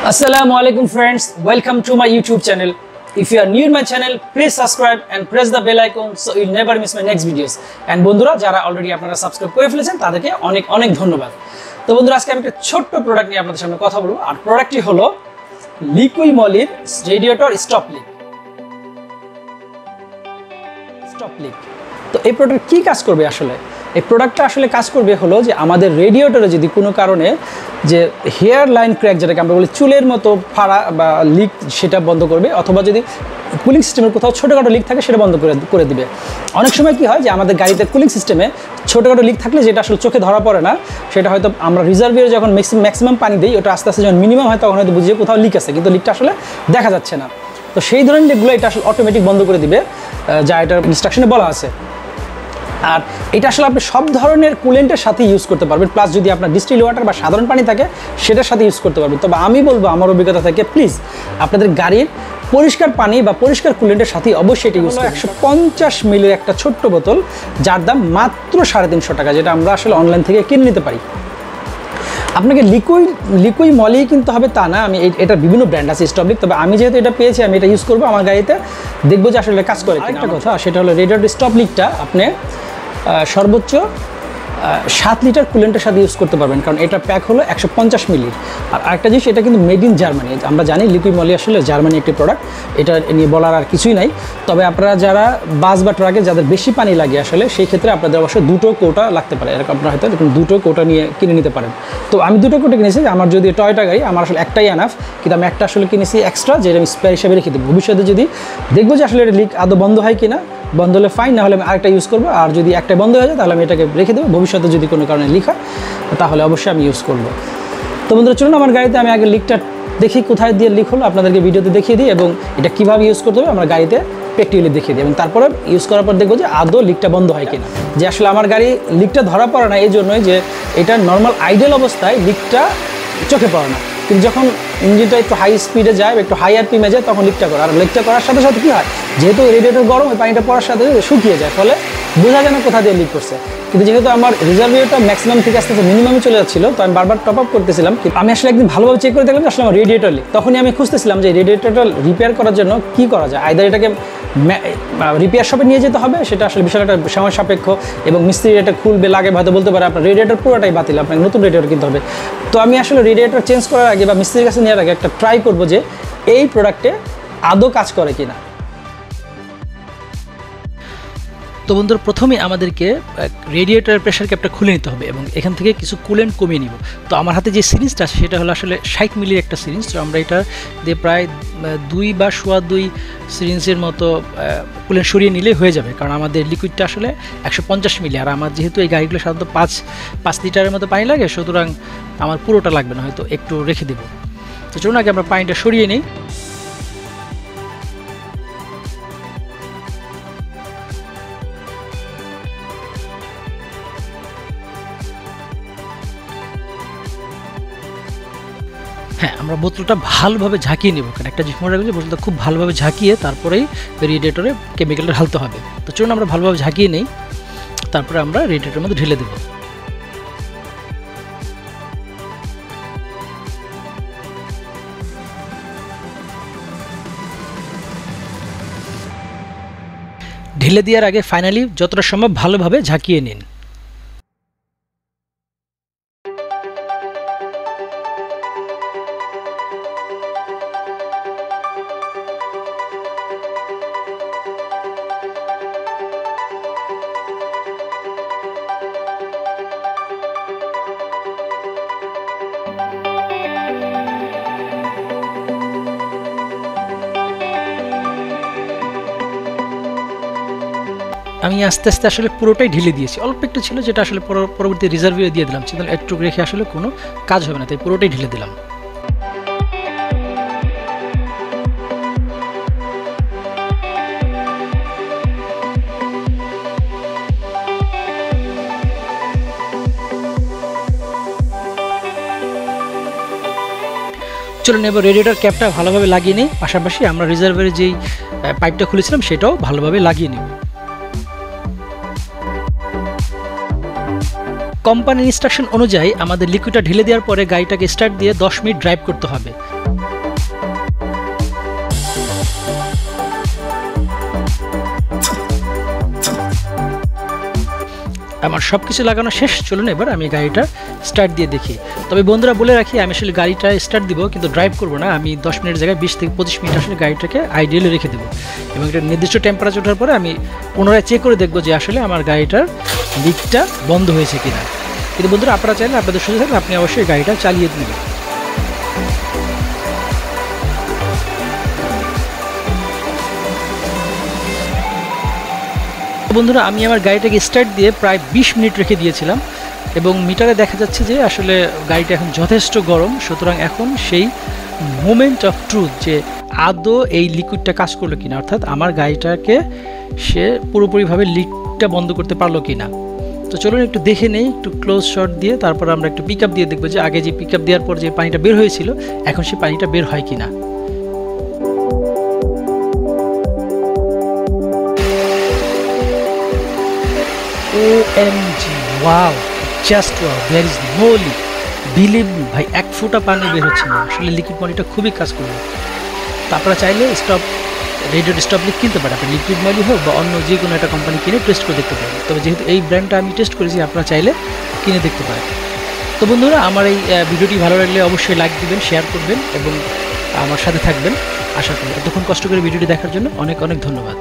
Assalamualaikum friends, welcome to my YouTube channel. If you are new in my channel, please subscribe and press the bell icon so you'll never miss my next videos. And বন্ধুরা যারা already আপনারা subscribe করে ফেলেছেন তাদেরকে অনেক অনেক ধন্যবাদ। তো বন্ধুরা আজকে আমি একটা ছোট্ট প্রোডাক্ট নিয়ে আপনাদের সামনে কথা বলবো আর প্রোডাক্টটি হলো লিকুইড মলির রেডিয়েটর স্টপ-লিক। তো এই প্রোডাক্ট কি কাজ করবে আসলে? এই প্রোডাক্টটা আসলে কাজ করবে হলো যে আমাদের রেডিয়েটরে যদি কোনো কারণে যে হেয়ার লাইন ক্র্যাক যেটাকে আমরা বলি চুলের মতো ফাড়া বা লিক সেটা বন্ধ করবে, অথবা যদি কুলিং সিস্টেমের কোথাও ছোটোখাটো লিক থাকে সেটা বন্ধ করে দিবে। অনেক সময় কি হয় যে আমাদের গাড়িতে কুলিং সিস্টেমে ছোটোখাটো লিক থাকলে যেটা আসলে চোখে ধরা পড়ে না, সেটা হয়তো আমরা রিজার্ভিয়ারে যখন ম্যাক্সিমাম পানি দিই ওটা আস্তে আস্তে যখন মিনিমাম হয় তখন হয়তো বুঝি যে কোথাও লিক আছে, কিন্তু লিকটা আসলে দেখা যাচ্ছে না। তো সেই ধরনের লিকগুলো এটা আসলে অটোমেটিক বন্ধ করে দিবে, যা এটার ইনস্ট্রাকশনে বলা আছে। আর এটা আসলে আপনি সব ধরনের কুলেন্টের সাথে ইউজ করতে পারবেন, প্লাস যদি আপনার ডিস্টিল ওয়াটার বা সাধারণ পানি থাকে সেটার সাথে ইউজ করতে পারবেন। তবে আমি বলবো আমার অভিজ্ঞতা থেকে প্লিজ আপনাদের গাড়ির পরিষ্কার পানি বা পরিষ্কার কুলেন্টের সাথে অবশ্যই এটা ইউজ করুন। 150 মিলির একটা ছোট্ট বোতল যার দাম মাত্র 350 টাকা, যেটা আমরা আসলে অনলাইন থেকে কিনে নিতে পারি। আপনাকে লিকুইড মলি কিনতে হবে তা না, আমি এটা বিভিন্ন ব্র্যান্ড আছে স্টপ-লিক, তবে আমি যেহেতু এটা পেয়েছি আমি এটা ইউজ করবো আমার গাড়িতে, দেখবো যে আসলে কাজ করে। একটা কথা সেটা হলো রেডিয়েটর স্টপ-লিকটা আপনি সর্বোচ্চ 7 লিটার কুলেন্টের সাথে ইউজ করতে পারবেন, কারণ এটা প্যাক হলো 150 মিলির। আর আরেকটা জিনিস, এটা কিন্তু মেড ইন জার্মানি। আমরা জানি লিকুইড মলি আসলে জার্মানি একটি প্রোডাক্ট, এটা নিয়ে বলার আর কিছুই নাই। তবে আপনারা যারা বাস বা ট্রাকে যাদের বেশি পানি লাগে আসলে সেই ক্ষেত্রে আপনাদের অবশ্যই 2টো কৌটা লাগতে পারে, এরকম আপনারা হয়তো দেখুন 2টো কৌটা নিয়ে কিনে নিতে পারেন। তো আমি 2টো কৌটা কিনেছি, আমার যদি টয়টা গাড়ি আমার আসলে একটাই এনাফ, কিন্তু আমি একটা আসলে কিনেছি এক্সট্রা, যেটা আমি স্পেয়ার হিসেবে রেখে দেবো। ভবিষ্যতে যদি দেখবো যে আসলে এটা লিক আদৌ বন্ধ হয় কিনা, বন্ধ হলে ফাইন, না হলে আমি আরেকটা ইউজ করবো। আর যদি একটা বন্ধ হয়ে যায় তাহলে আমি এটাকে রেখে দেবো, ভবিষ্যতে যদি কোনো কারণে লিক হয় তাহলে অবশ্যই আমি ইউজ করবো। তো বন্ধুরা চলুন আমার গাড়িতে আমি আগে লিকটা দেখি কোথায় দিয়ে লিক হলো, আপনাদেরকে ভিডিওতে দেখিয়ে দিই, এবং এটা কীভাবে ইউজ করতে হবে আমার গাড়িতে প্র্যাকটিক্যালি দেখিয়ে দিই, এবং তারপরে ইউজ করার পর দেখবো যে আদৌ লিকটা বন্ধ হয় কিনা। যে আসলে আমার গাড়ি লিকটা ধরা পড়ে না এই জন্যই যে এটা নর্মাল আইডেল অবস্থায় লিকটা চোখে পড়ে না, কিন্তু যখন ইঞ্জিনটা একটু হাই স্পিডে যায়, একটু হাই আরপিএমে যায়, তখন লিকটা করে। আর লিকটা করার সাথে সাথে কী হয়, যেহেতু রেডিয়েটর গরম, ওই পানিটা পড়ার সাথে সাথে শুকিয়ে যায়, ফলে বোঝা যায় না কোথা দিয়ে লিক করছে। কিন্তু যেহেতু আমার রিজার্ভিয়ারটা ম্যাক্সিমাম থেকে আস্তে আস্তে মিনিমামে চলে যাচ্ছিলো, তো আমি বারবার টপ আপ করতেছিলাম। আমি আসলে একদিন ভালোভাবে চেক করে দেখলাম যে আসলে আমার রেডিয়েটর লিক। তখনই আমি খুঁজতেছিলাম যে রেডিয়েটরটা রিপেয়ার করার জন্য কী করা যায়। আইদার এটাকে রিপেয়ার শপে নিয়ে যেতে হবে, সেটা আসলে বিশাল একটা সময় সাপেক্ষ, এবং মিস্ত্রি এটা খুলবে লাগে হয়তো বলতে পারে আপনার রেডিয়েটর পুরোটাই বাতিল, আপনাকে নতুন রেডিয়েটর কিনতে হবে। তো আমি আসলে রেডিয়েটর চেঞ্জ করার আগে বা মিস্ত্রির কাছে নেওয়ার আগে একটা ট্রাই করবো যে এই প্রোডাক্টে আদৌ কাজ করে কিনা। তো বন্ধুরা প্রথমে আমাদেরকে রেডিয়েটরের প্রেশার ক্যাপটা খুলে নিতে হবে এবং এখান থেকে কিছু কুলেন্ট কমিয়ে নিব। তো আমার হাতে যে সিরিঞ্জটা আছে সেটা হলো আসলে 60 মিলির একটা সিরিঞ্জ। তো আমরা এটা দিয়ে প্রায় 2 বা 2.25 সিরিঞ্জের মতো কুলেন্ট সরিয়ে নিলে হয়ে যাবে, কারণ আমাদের লিকুইডটা আসলে 150 মিলি। আর আমার যেহেতু এই গাড়িগুলো সাধারণত 5 লিটারের মতো পানি লাগে, সুতরাং আমার পুরোটা লাগবে না, হয়তো একটু রেখে দেবো। তো চলুন আগে আমরা পানিটা সরিয়ে নিই। হ্যাঁ, আমরা বোতলটা ভালোভাবে ঝাঁকিয়ে নেব, কারণ একটা জিনিস মনে রাখবেন যে বোতলটা খুব ভালোভাবে ঝাঁকিয়ে তারপরেই রেডিয়েটরে কেমিক্যালটা ঢালতে হবে। তো চলুন আমরা ভালোভাবে ঝাঁকিয়ে নেই, তারপরে আমরা রেডিয়েটরের মধ্যে ঢেলে দেব। ঢেলে দেওয়ার আগে ফাইনালি যতটা সম্ভব ভালোভাবে ঝাঁকিয়ে নিন। আমি আস্তে আস্তে আসলে পুরোটাই ঢেলে দিয়েছি, অল্প একটু ছিল যেটা আসলে পরবর্তী রিজার্ভিয়ারে দিয়ে দিলাম, সেটা একটু রেখে আসলে কোনো কাজ হবে না, তাই পুরোটাই ঢেলে দিলাম। চলুন এবার রেডিয়েটর ক্যাপটা ভালোভাবে লাগিয়ে নিই, পাশাপাশি আমরা রিজার্ভারে যেই পাইপটা খুলেছিলাম সেটাও ভালোভাবে লাগিয়ে নিব। কোম্পানির ইনস্ট্রাকশন অনুযায়ী আমাদের লিকুইডটা ঢেলে দেওয়ার পরে গাড়িটাকে স্টার্ট দিয়ে 10 মিনিট ড্রাইভ করতে হবে। আমার সব কিছু লাগানো শেষ। চলুন এবার আমি গাড়িটা স্টার্ট দিয়ে দেখি। তবে বন্ধুরা বলে রাখি, আমি আসলে গাড়িটা স্টার্ট দিব কিন্তু ড্রাইভ করব না। আমি 10 মিনিটের জায়গায় 20 থেকে 25 মিনিট আসলে গাড়িটাকে আইডিয়ালি রেখে দেবো এবং একটা নির্দিষ্ট টেম্পারেচার ওঠার পরে আমি পুনরায় চেক করে দেখবো যে আসলে আমার গাড়িটার লিকটা বন্ধ হয়েছে কিনা। কিন্তু বন্ধুরা আপনারা চাইলে আপনাদের সুযোগ থাকলে আপনি অবশ্যই গাড়িটা চালিয়ে নেবেন। বন্ধুরা আমি আমার গাড়িটাকে স্টার্ট দিয়ে প্রায় 20 মিনিট রেখে দিয়েছিলাম এবং মিটারে দেখা যাচ্ছে যে আসলে গাড়িটা এখন যথেষ্ট গরম। সুতরাং এখন সেই মোমেন্ট অফ ট্রুথ যে আদৌ এই লিকুইডটা কাজ করলো কিনা, অর্থাৎ আমার গাড়িটাকে সে পুরোপুরিভাবে লিকটা বন্ধ করতে পারলো কিনা। তো চলুন একটু দেখে নেই, একটু ক্লোজ শট দিয়ে তারপর আমরা একটু পিক আপ দিয়ে দেখবো যে আগে যে পিক আপ দেওয়ার পর যে পানিটা বের হয়েছিল এখন সেই পানিটা বের হয় কিনা। OMG, wow, just wow, there is no leak. Believe me ভাই, এক ফোঁটা পানি বের হচ্ছে না। আসলে লিকুইড মলিটা খুবই কাজ করবে। তো আপনারা চাইলে রেডিয়েটর স্টপ-লিক কিনতে পারেন। আপনি লিকুইড মলি হোক বা অন্য যে কোনো একটা কোম্পানি কিনে টেস্ট করে দেখতে পারেন। তবে যেহেতু এই ব্র্যান্ডটা আমি টেস্ট করেছি, আপনারা চাইলে কিনে দেখতে পারেন। তো বন্ধুরা আমার এই ভিডিওটি ভালো লাগলে অবশ্যই লাইক দিবেন, শেয়ার করবেন এবং আমার সাথে থাকবেন আশা করি। এতক্ষণ কষ্ট করে ভিডিওটি দেখার জন্য অনেক অনেক ধন্যবাদ।